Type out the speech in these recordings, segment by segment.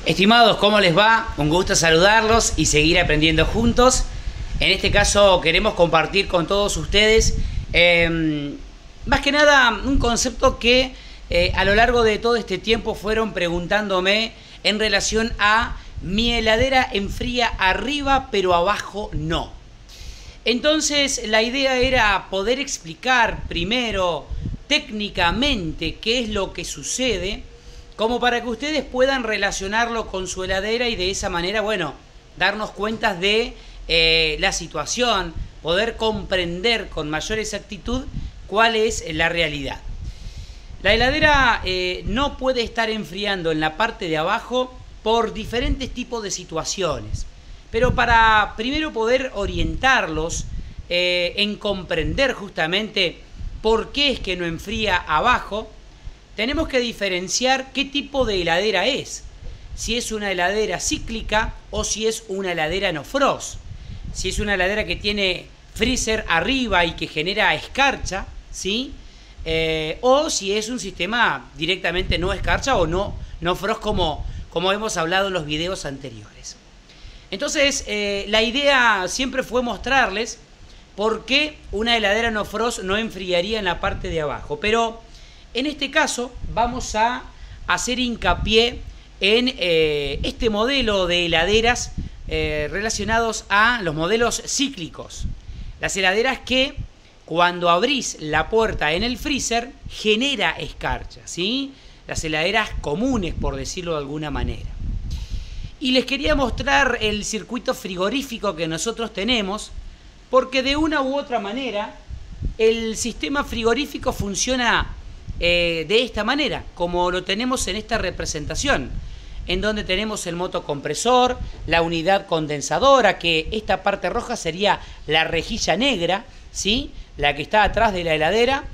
Estimados, ¿cómo les va? Un gusto saludarlos y seguir aprendiendo juntos. En este caso queremos compartir con todos ustedes más que nada un concepto que a lo largo de todo este tiempo fueron preguntándome en relación a mi heladera enfría arriba pero abajo no. Entonces la idea era poder explicar primero técnicamente qué es lo que sucede, como para que ustedes puedan relacionarlo con su heladera y de esa manera, bueno, darnos cuenta de la situación, poder comprender con mayor exactitud cuál es la realidad. La heladera no puede estar enfriando en la parte de abajo por diferentes tipos de situaciones. Pero para primero poder orientarlos en comprender justamente por qué es que no enfría abajo, tenemos que diferenciar qué tipo de heladera es. Si es una heladera cíclica o si es una heladera no frost. Si es una heladera que tiene freezer arriba y que genera escarcha, ¿sí? O si es un sistema directamente no escarcha o no frost como hemos hablado en los videos anteriores. Entonces, la idea siempre fue mostrarles por qué una heladera no frost no enfriaría en la parte de abajo. Pero en este caso vamos a hacer hincapié en este modelo de heladeras relacionados a los modelos cíclicos. Las heladeras que cuando abrís la puerta en el freezer genera escarcha, ¿sí? Las heladeras comunes, por decirlo de alguna manera. Y les quería mostrar el circuito frigorífico que nosotros tenemos, porque de una u otra manera el sistema frigorífico funciona de esta manera, como lo tenemos en esta representación, en donde tenemos el motocompresor, la unidad condensadora, que esta parte roja sería la rejilla negra, ¿sí? La que está atrás de la heladera.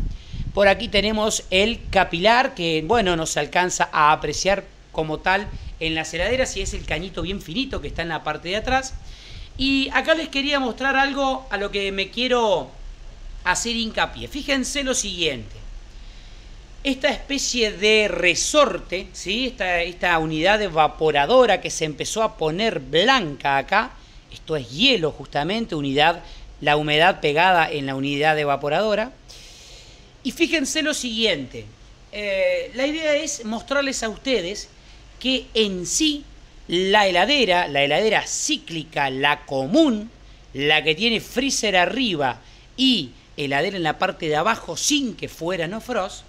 Por aquí tenemos el capilar, que bueno, no se alcanza a apreciar como tal en las heladeras, y es el cañito bien finito que está en la parte de atrás. Y acá les quería mostrar algo a lo que me quiero hacer hincapié. Fíjense lo siguiente. Esta especie de resorte, ¿sí? Esta unidad evaporadora que se empezó a poner blanca acá, esto es hielo justamente, la humedad pegada en la unidad evaporadora. Y fíjense lo siguiente, la idea es mostrarles a ustedes que en sí la heladera cíclica, la común, la que tiene freezer arriba y heladera en la parte de abajo sin que fuera no frost,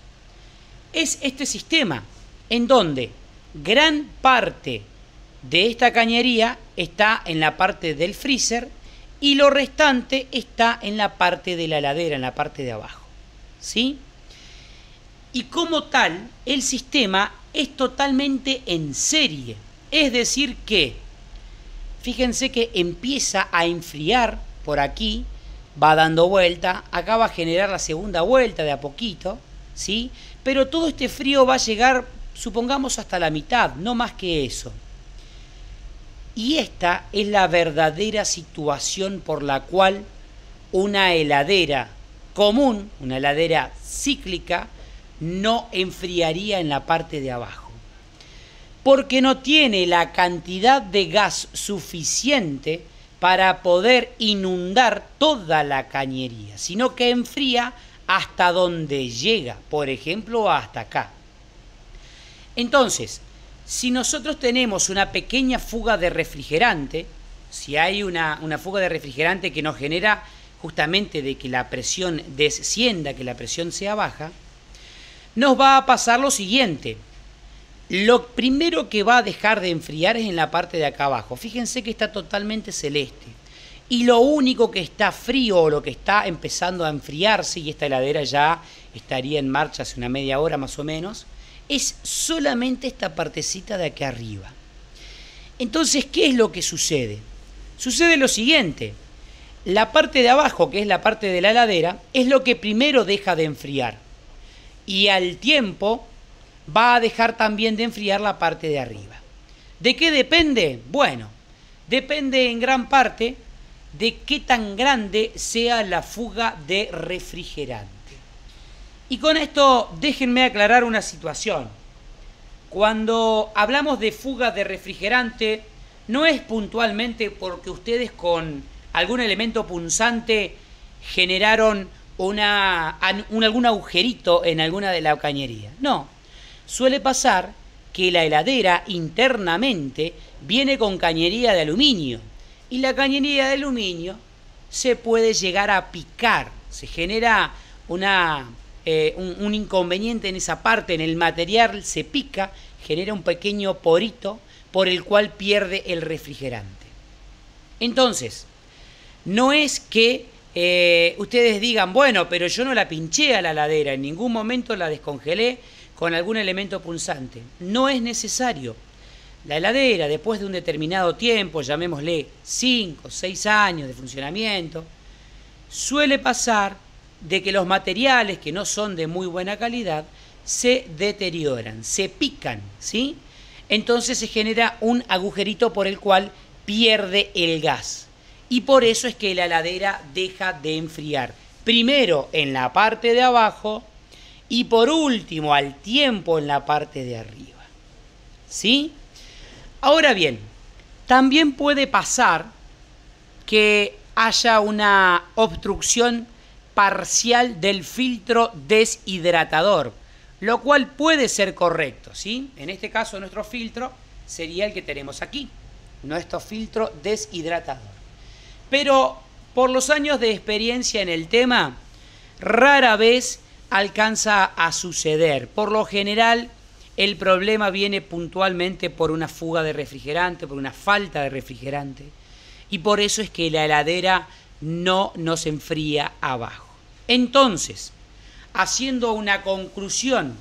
es este sistema en donde gran parte de esta cañería está en la parte del freezer y lo restante está en la parte de la heladera, en la parte de abajo, ¿sí? Y como tal, el sistema es totalmente en serie. Es decir que, fíjense que empieza a enfriar por aquí, va dando vuelta, acá va a generar la segunda vuelta de a poquito, ¿sí? Pero todo este frío va a llegar, supongamos, hasta la mitad, no más que eso. Y esta es la verdadera situación por la cual una heladera común, una heladera cíclica, no enfriaría en la parte de abajo. Porque no tiene la cantidad de gas suficiente para poder inundar toda la cañería, sino que enfría hasta donde llega, por ejemplo, hasta acá. Entonces, si nosotros tenemos una pequeña fuga de refrigerante, si hay una fuga de refrigerante que nos genera justamente de que la presión descienda, que la presión sea baja, nos va a pasar lo siguiente. Lo primero que va a dejar de enfriar es en la parte de acá abajo. Fíjense que está totalmente celeste. Y lo único que está frío o lo que está empezando a enfriarse, y esta heladera ya estaría en marcha hace una media hora más o menos, es solamente esta partecita de aquí arriba. Entonces, ¿qué es lo que sucede? Sucede lo siguiente. La parte de abajo, que es la parte de la heladera, es lo que primero deja de enfriar. Y al tiempo va a dejar también de enfriar la parte de arriba. ¿De qué depende? Bueno, depende en gran parte de qué tan grande sea la fuga de refrigerante. Y con esto déjenme aclarar una situación. Cuando hablamos de fuga de refrigerante, no es puntualmente porque ustedes con algún elemento punzante generaron algún agujerito en alguna de la cañería. No, suele pasar que la heladera internamente viene con cañería de aluminio y la cañería de aluminio se puede llegar a picar, se genera un inconveniente en esa parte, en el material se pica, genera un pequeño porito por el cual pierde el refrigerante. Entonces, no es que ustedes digan, bueno, pero yo no la pinché a la heladera, en ningún momento la descongelé con algún elemento punzante. No es necesario. La heladera, después de un determinado tiempo, llamémosle 5 o 6 años de funcionamiento, suele pasar de que los materiales que no son de muy buena calidad se deterioran, se pican, ¿sí? Entonces se genera un agujerito por el cual pierde el gas. Y por eso es que la heladera deja de enfriar. Primero en la parte de abajo y por último al tiempo en la parte de arriba. ¿Sí? Ahora bien, también puede pasar que haya una obstrucción parcial del filtro deshidratador, lo cual puede ser correcto, ¿sí? En este caso nuestro filtro sería el que tenemos aquí, nuestro filtro deshidratador. Pero por los años de experiencia en el tema, rara vez alcanza a suceder. Por lo general, el problema viene puntualmente por una fuga de refrigerante, por una falta de refrigerante. Y por eso es que la heladera no nos enfría abajo. Entonces, haciendo una conclusión,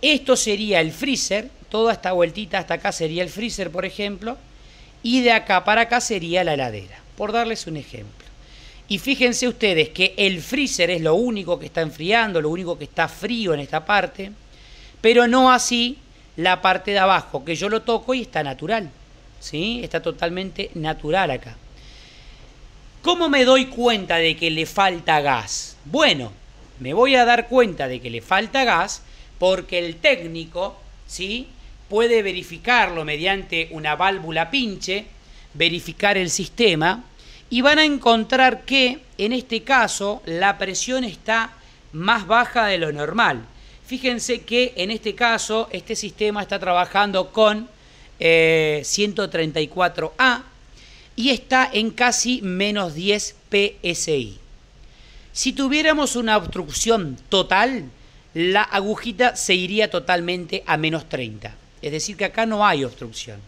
esto sería el freezer, toda esta vueltita hasta acá sería el freezer, por ejemplo, y de acá para acá sería la heladera, por darles un ejemplo. Y fíjense ustedes que el freezer es lo único que está enfriando, lo único que está frío en esta parte, pero no así la parte de abajo, que yo lo toco y está natural, ¿sí? Está totalmente natural acá. ¿Cómo me doy cuenta de que le falta gas? Bueno, me voy a dar cuenta de que le falta gas porque el técnico, ¿sí?, puede verificarlo mediante una válvula pinche, verificar el sistema y van a encontrar que en este caso la presión está más baja de lo normal. Fíjense que en este caso este sistema está trabajando con 134A y está en casi menos 10 PSI. Si tuviéramos una obstrucción total, la agujita se iría totalmente a menos 30. Es decir, que acá no hay obstrucción.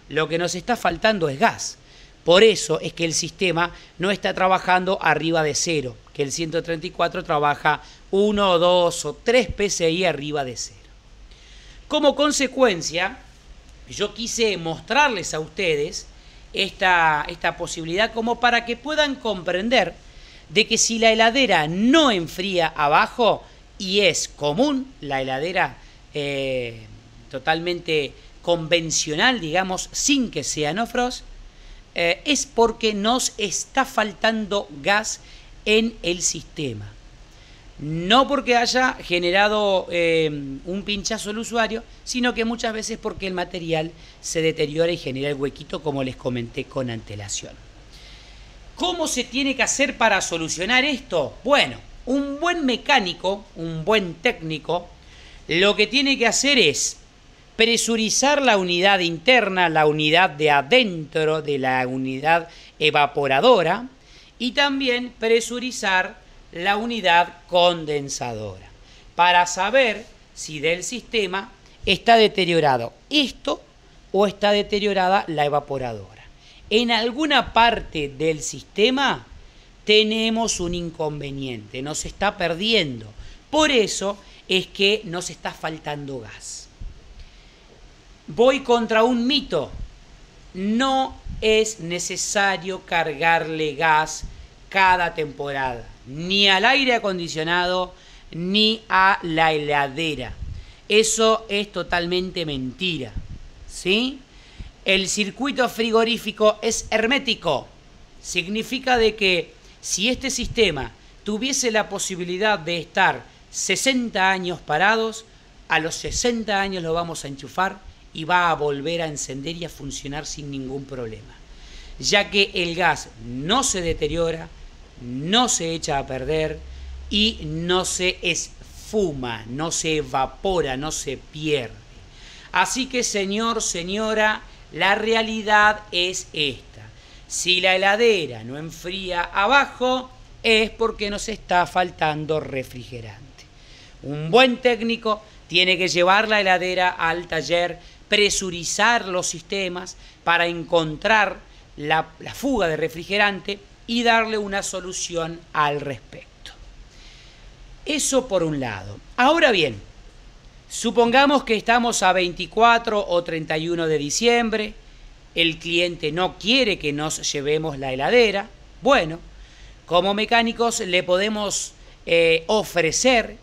Lo que nos está faltando es gas. Por eso es que el sistema no está trabajando arriba de 0, que el 134 trabaja 1, 2 o 3 PSI arriba de 0. Como consecuencia, yo quise mostrarles a ustedes esta posibilidad como para que puedan comprender de que si la heladera no enfría abajo, y es común la heladera totalmente convencional, digamos, sin que sea no frost, es porque nos está faltando gas en el sistema. No porque haya generado un pinchazo el usuario, sino que muchas veces porque el material se deteriora y genera el huequito, como les comenté con antelación. ¿Cómo se tiene que hacer para solucionar esto? Bueno, un buen mecánico, un buen técnico, lo que tiene que hacer es presurizar la unidad interna, la unidad de adentro de la unidad evaporadora y también presurizar la unidad condensadora para saber si del sistema está deteriorado esto o está deteriorada la evaporadora. En alguna parte del sistema tenemos un inconveniente, nos está perdiendo. Por eso es que nos está faltando gas. Voy contra un mito. No es necesario cargarle gas cada temporada, ni al aire acondicionado, ni a la heladera. Eso es totalmente mentira, ¿sí? El circuito frigorífico es hermético. Significa de que si este sistema tuviese la posibilidad de estar 60 años parados, a los 60 años lo vamos a enchufar y va a volver a encender y a funcionar sin ningún problema, ya que el gas no se deteriora, no se echa a perder y no se esfuma, no se evapora, no se pierde. Así que, señor, señora, la realidad es esta. Si la heladera no enfría abajo, es porque nos está faltando refrigerante. Un buen técnico tiene que llevar la heladera al taller, presurizar los sistemas para encontrar la fuga de refrigerante y darle una solución al respecto. Eso por un lado. Ahora bien, supongamos que estamos a 24 o 31 de diciembre, el cliente no quiere que nos llevemos la heladera. Bueno, como mecánicos le podemos ofrecer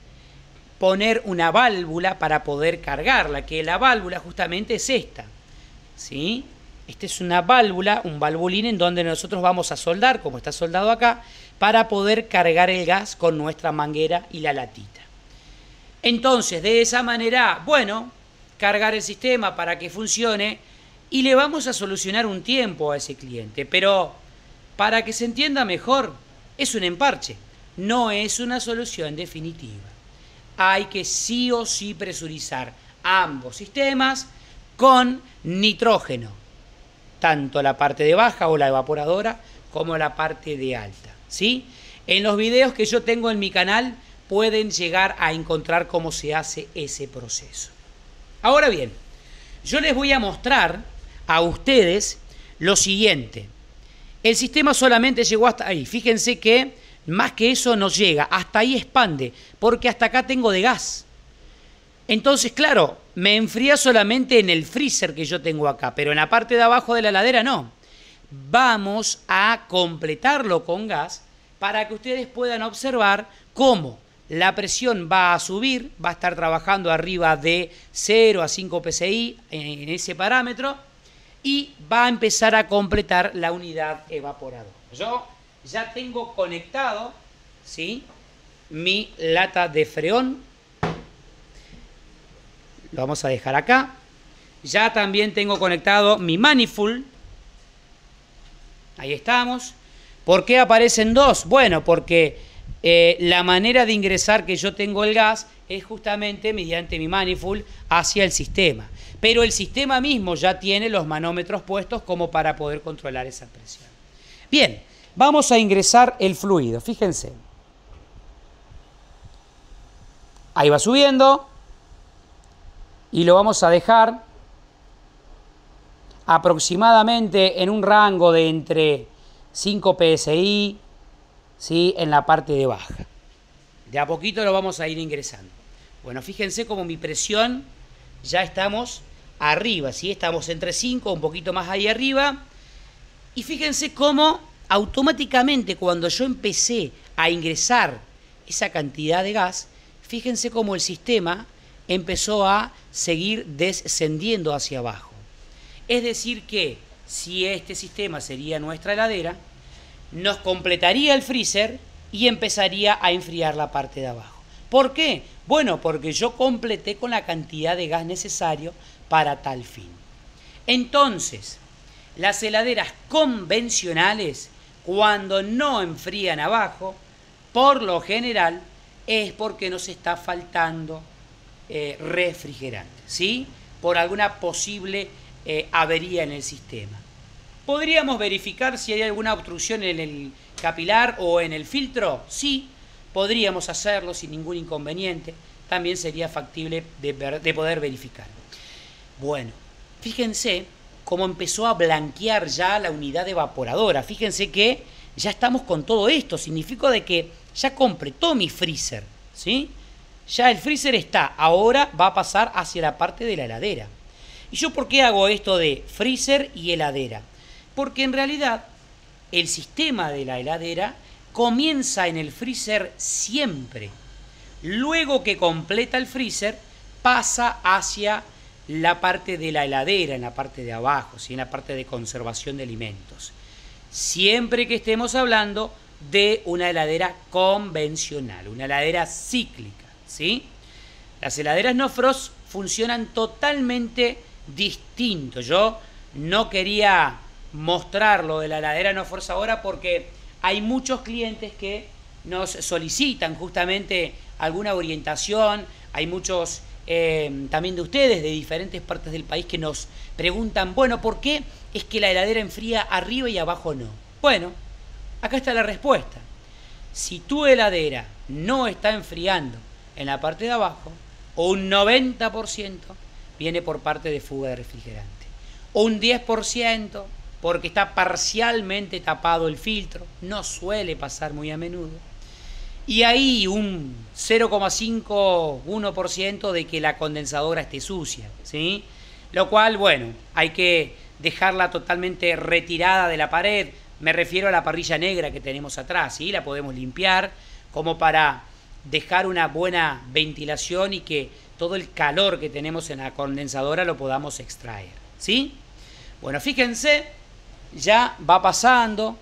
poner una válvula para poder cargarla, que la válvula justamente es esta, ¿sí? Esta es una válvula, un valvulín en donde nosotros vamos a soldar, como está soldado acá, para poder cargar el gas con nuestra manguera y la latita. Entonces, de esa manera, bueno, cargar el sistema para que funcione y le vamos a solucionar un tiempo a ese cliente, pero para que se entienda mejor, es un emparche, no es una solución definitiva. Hay que sí o sí presurizar ambos sistemas con nitrógeno, tanto la parte de baja o la evaporadora como la parte de alta, ¿sí? En los videos que yo tengo en mi canal pueden llegar a encontrar cómo se hace ese proceso. Ahora bien, yo les voy a mostrar a ustedes lo siguiente. El sistema solamente llegó hasta ahí. Fíjense que más que eso no llega. Hasta ahí expande, porque hasta acá tengo de gas. Entonces, claro, me enfría solamente en el freezer que yo tengo acá, pero en la parte de abajo de la heladera no. Vamos a completarlo con gas para que ustedes puedan observar cómo la presión va a subir, va a estar trabajando arriba de 0 a 5 psi en ese parámetro y va a empezar a completar la unidad evaporadora. Yo ya tengo conectado, ¿sí?, mi lata de freón. Lo vamos a dejar acá. Ya también tengo conectado mi manifold. Ahí estamos. ¿Por qué aparecen dos? Bueno, porque la manera de ingresar que yo tengo el gas es justamente mediante mi manifold hacia el sistema. Pero el sistema mismo ya tiene los manómetros puestos como para poder controlar esa presión. Bien, vamos a ingresar el fluido. Fíjense. Ahí va subiendo. Y lo vamos a dejar aproximadamente en un rango de entre 5 psi, ¿sí?, en la parte de baja. De a poquito lo vamos a ir ingresando. Bueno, fíjense como mi presión ya estamos arriba, ¿sí? Estamos entre 5, un poquito más ahí arriba. Y fíjense cómo automáticamente cuando yo empecé a ingresar esa cantidad de gas, fíjense cómo el sistema empezó a seguir descendiendo hacia abajo. Es decir que si este sistema sería nuestra heladera, nos completaría el freezer y empezaría a enfriar la parte de abajo. ¿Por qué? Bueno, porque yo completé con la cantidad de gas necesario para tal fin. Entonces, las heladeras convencionales, cuando no enfrían abajo, por lo general es porque nos está faltando refrigerante, ¿sí?, por alguna posible avería en el sistema. ¿Podríamos verificar si hay alguna obstrucción en el capilar o en el filtro? Sí, podríamos hacerlo sin ningún inconveniente. También sería factible de poder verificar. Bueno, fíjense cómo empezó a blanquear ya la unidad evaporadora. Fíjense que ya estamos con todo esto. Significa de que ya completó mi freezer, ¿sí? Ya el freezer está. Ahora va a pasar hacia la parte de la heladera. ¿Y yo por qué hago esto de freezer y heladera? Porque en realidad el sistema de la heladera comienza en el freezer siempre. Luego que completa el freezer, pasa hacia la parte de la heladera, en la parte de abajo, ¿sí?, en la parte de conservación de alimentos. Siempre que estemos hablando de una heladera convencional, una heladera cíclica, ¿sí? Las heladeras no frost funcionan totalmente distinto. Yo no quería mostrar lo de la heladera no frost ahora porque hay muchos clientes que nos solicitan justamente alguna orientación. Hay muchos también de ustedes de diferentes partes del país que nos preguntan, bueno, ¿por qué es que la heladera enfría arriba y abajo no? Bueno, acá está la respuesta. Si tu heladera no está enfriando en la parte de abajo, un 90% viene por parte de fuga de refrigerante. Un 10% porque está parcialmente tapado el filtro, no suele pasar muy a menudo. Y ahí un 0,5-1% de que la condensadora esté sucia, ¿sí? Lo cual, bueno, hay que dejarla totalmente retirada de la pared. Me refiero a la parrilla negra que tenemos atrás, ¿sí? La podemos limpiar como para dejar una buena ventilación y que todo el calor que tenemos en la condensadora lo podamos extraer, ¿sí? Bueno, fíjense, ya va pasando.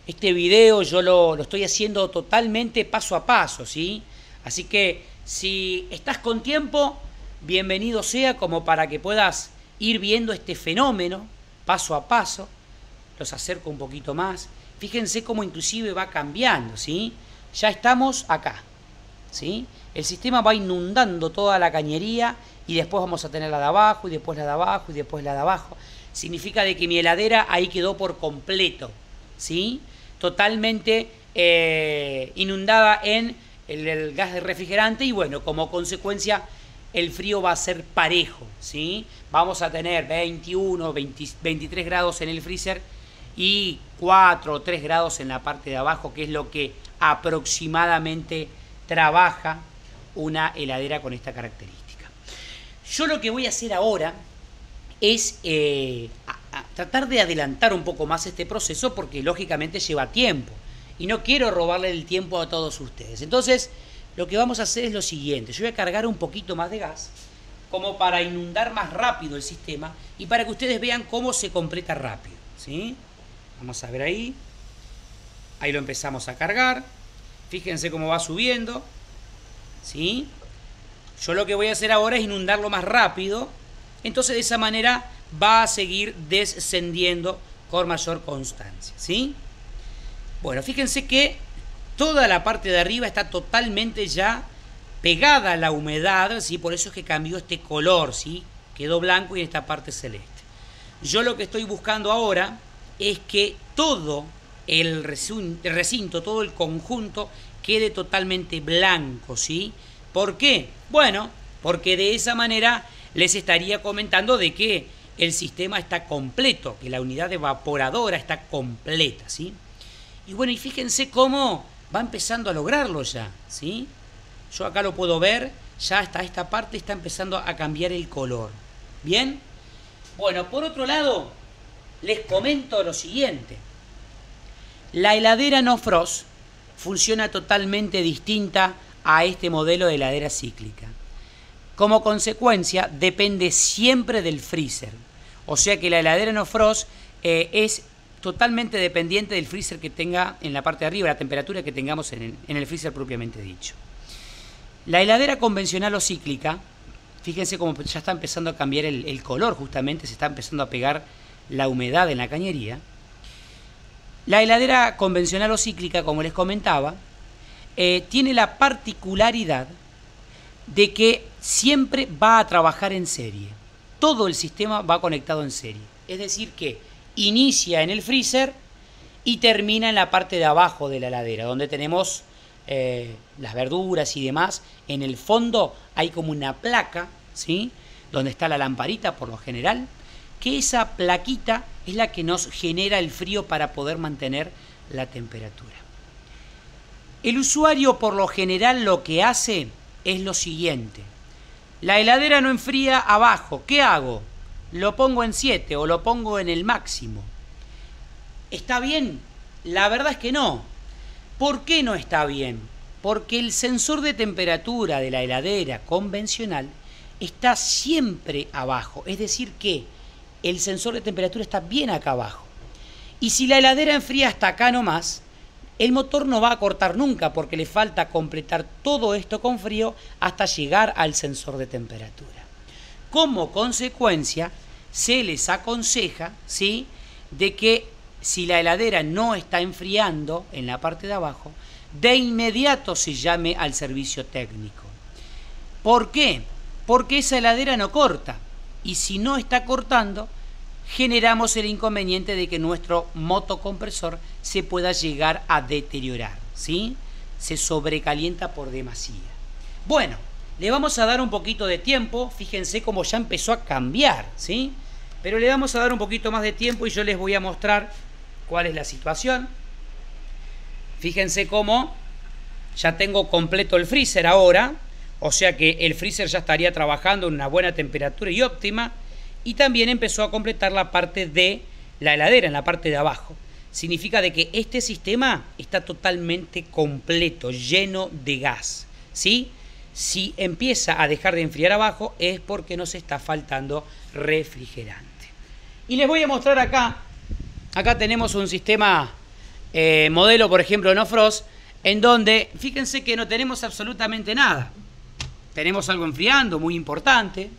Este video yo lo estoy haciendo totalmente paso a paso, ¿sí? Así que si estás con tiempo, bienvenido sea como para que puedas ir viendo este fenómeno paso a paso. Los acerco un poquito más. Fíjense cómo inclusive va cambiando, ¿sí? Ya estamos acá, ¿sí? El sistema va inundando toda la cañería y después vamos a tener la de abajo y después la de abajo y después la de abajo. Significa de que mi heladera ahí quedó por completo, ¿sí? Totalmente inundada en el gas de refrigerante y bueno, como consecuencia el frío va a ser parejo, ¿sí? Vamos a tener 21, 23 grados en el freezer y 4 o 3 grados en la parte de abajo, que es lo que aproximadamente trabaja una heladera con esta característica. Yo lo que voy a hacer ahora es tratar de adelantar un poco más este proceso porque lógicamente lleva tiempo y no quiero robarle el tiempo a todos ustedes. Entonces lo que vamos a hacer es lo siguiente: yo voy a cargar un poquito más de gas como para inundar más rápido el sistema y para que ustedes vean cómo se completa rápido, ¿sí? Vamos a ver ahí lo empezamos a cargar. Fíjense cómo va subiendo, ¿sí? Yo lo que voy a hacer ahora es inundarlo más rápido. Entonces de esa manera va a seguir descendiendo con mayor constancia, ¿sí? Bueno, fíjense que toda la parte de arriba está totalmente ya pegada a la humedad, ¿sí? Por eso es que cambió este color, ¿sí? Quedó blanco y en esta parte celeste. Yo lo que estoy buscando ahora es que todo el recinto, todo el conjunto quede totalmente blanco, ¿sí? ¿Por qué? Bueno, porque de esa manera les estaría comentando de que el sistema está completo, que la unidad evaporadora está completa, ¿sí? Y bueno, y fíjense cómo va empezando a lograrlo ya, ¿sí? Yo acá lo puedo ver, ya hasta esta parte está empezando a cambiar el color. ¿Bien? Bueno, por otro lado, les comento lo siguiente. La heladera no frost funciona totalmente distinta a este modelo de heladera cíclica. Como consecuencia, depende siempre del freezer. O sea que la heladera no frost es totalmente dependiente del freezer que tenga en la parte de arriba, la temperatura que tengamos en el freezer propiamente dicho. La heladera convencional o cíclica, fíjense cómo ya está empezando a cambiar el color, justamente se está empezando a pegar la humedad en la cañería. La heladera convencional o cíclica, como les comentaba, tiene la particularidad de que siempre va a trabajar en serie. Todo el sistema va conectado en serie. Es decir que inicia en el freezer y termina en la parte de abajo de la heladera, donde tenemos las verduras y demás. En el fondo hay como una placa, ¿sí? Donde está la lamparita por lo general, que esa plaquita es la que nos genera el frío para poder mantener la temperatura. El usuario por lo general lo que hace es lo siguiente: la heladera no enfría abajo, ¿qué hago? Lo pongo en 7 o lo pongo en el máximo. ¿Está bien? La verdad es que no. ¿Por qué no está bien? Porque el sensor de temperatura de la heladera convencional está siempre abajo, es decir que el sensor de temperatura está bien acá abajo. Y si la heladera enfría hasta acá nomás, el motor no va a cortar nunca porque le falta completar todo esto con frío hasta llegar al sensor de temperatura. Como consecuencia, se les aconseja, ¿sí?, de que si la heladera no está enfriando en la parte de abajo, de inmediato se llame al servicio técnico. ¿Por qué? Porque esa heladera no corta, y si no está cortando, generamos el inconveniente de que nuestro motocompresor se pueda llegar a deteriorar, ¿sí? Se sobrecalienta por demasía. Bueno, le vamos a dar un poquito de tiempo, fíjense cómo ya empezó a cambiar, ¿sí? Pero le vamos a dar un poquito más de tiempo y yo les voy a mostrar cuál es la situación. Fíjense cómo ya tengo completo el freezer ahora, o sea que el freezer ya estaría trabajando en una buena temperatura y óptima, y también empezó a completar la parte de la heladera, en la parte de abajo. Significa de que este sistema está totalmente completo, lleno de gas, ¿sí? Si empieza a dejar de enfriar abajo es porque nos está faltando refrigerante. Y les voy a mostrar acá tenemos un sistema modelo, por ejemplo, No Frost, en donde, fíjense que no tenemos absolutamente nada. Tenemos algo enfriando, muy importante,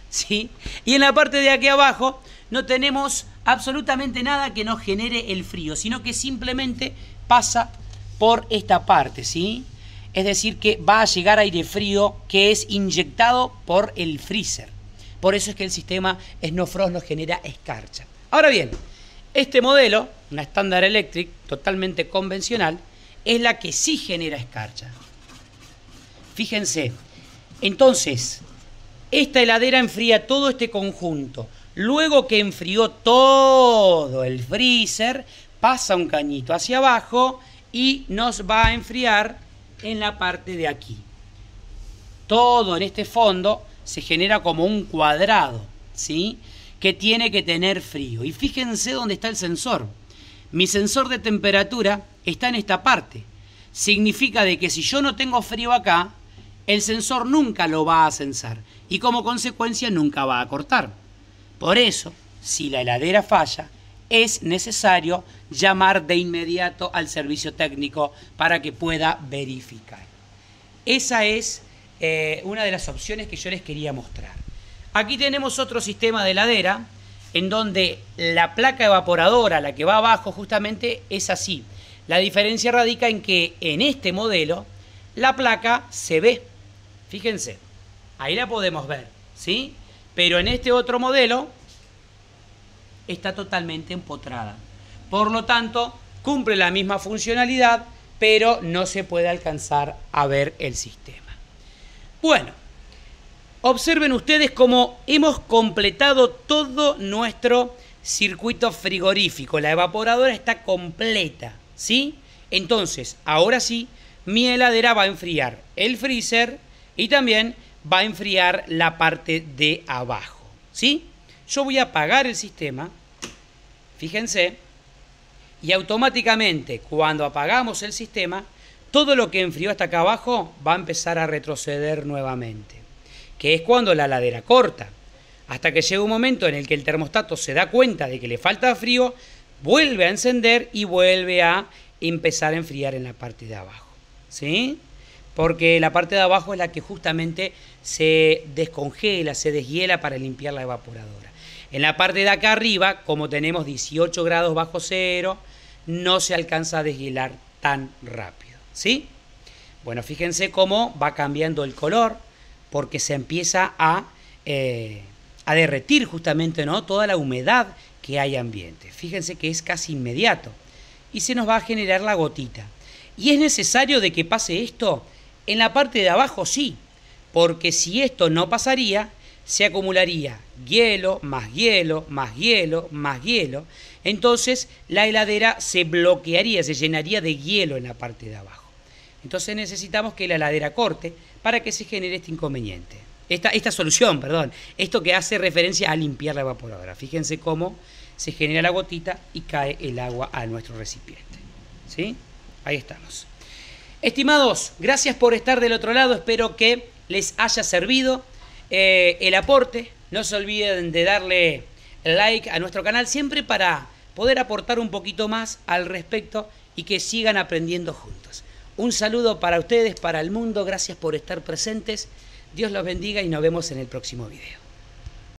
¿sí? Y en la parte de aquí abajo no tenemos absolutamente nada que nos genere el frío, sino que simplemente pasa por esta parte, ¿sí? Es decir, que va a llegar aire frío que es inyectado por el freezer. Por eso es que el sistema No Frost nos genera escarcha. Ahora bien, este modelo, una Standard Electric totalmente convencional, es la que sí genera escarcha. Fíjense, entonces, esta heladera enfría todo este conjunto. Luego que enfrió todo el freezer, pasa un cañito hacia abajo y nos va a enfriar en la parte de aquí. Todo en este fondo se genera como un cuadrado, ¿sí?, que tiene que tener frío. Y fíjense dónde está el sensor. Mi sensor de temperatura está en esta parte. Significa de que si yo no tengo frío acá, el sensor nunca lo va a censar y como consecuencia nunca va a cortar. Por eso, si la heladera falla, es necesario llamar de inmediato al servicio técnico para que pueda verificar. Esa es una de las opciones que yo les quería mostrar. Aquí tenemos otro sistema de heladera en donde la placa evaporadora, la que va abajo justamente, es así. La diferencia radica en que en este modelo la placa se ve. Fíjense, ahí la podemos ver, ¿sí? Pero en este otro modelo está totalmente empotrada. Por lo tanto, cumple la misma funcionalidad, pero no se puede alcanzar a ver el sistema. Bueno, observen ustedes cómo hemos completado todo nuestro circuito frigorífico. La evaporadora está completa, ¿sí? Entonces, ahora sí, mi heladera va a enfriar el freezer y también va a enfriar la parte de abajo, ¿sí? Yo voy a apagar el sistema, fíjense, y automáticamente cuando apagamos el sistema, todo lo que enfrió hasta acá abajo va a empezar a retroceder nuevamente, que es cuando la heladera corta, hasta que llega un momento en el que el termostato se da cuenta de que le falta frío, vuelve a encender y vuelve a empezar a enfriar en la parte de abajo, ¿sí? Porque la parte de abajo es la que justamente se descongela, se deshiela para limpiar la evaporadora. En la parte de acá arriba, como tenemos 18 grados bajo cero, no se alcanza a deshielar tan rápido, ¿sí? Bueno, fíjense cómo va cambiando el color, porque se empieza a derretir justamente, ¿no?, toda la humedad que hay ambiente. Fíjense que es casi inmediato y se nos va a generar la gotita. ¿Y es necesario de que pase esto? En la parte de abajo sí, porque si esto no pasaría, se acumularía hielo, más hielo, más hielo, más hielo. Entonces la heladera se bloquearía, se llenaría de hielo en la parte de abajo. Entonces necesitamos que la heladera corte para que se genere este inconveniente. Esta solución, perdón, esto que hace referencia a limpiar la evaporadora. Fíjense cómo se genera la gotita y cae el agua a nuestro recipiente, ¿sí? Ahí estamos. Estimados, gracias por estar del otro lado. Espero que les haya servido el aporte. No se olviden de darle like a nuestro canal siempre para poder aportar un poquito más al respecto y que sigan aprendiendo juntos. Un saludo para ustedes, para el mundo, gracias por estar presentes, Dios los bendiga y nos vemos en el próximo video.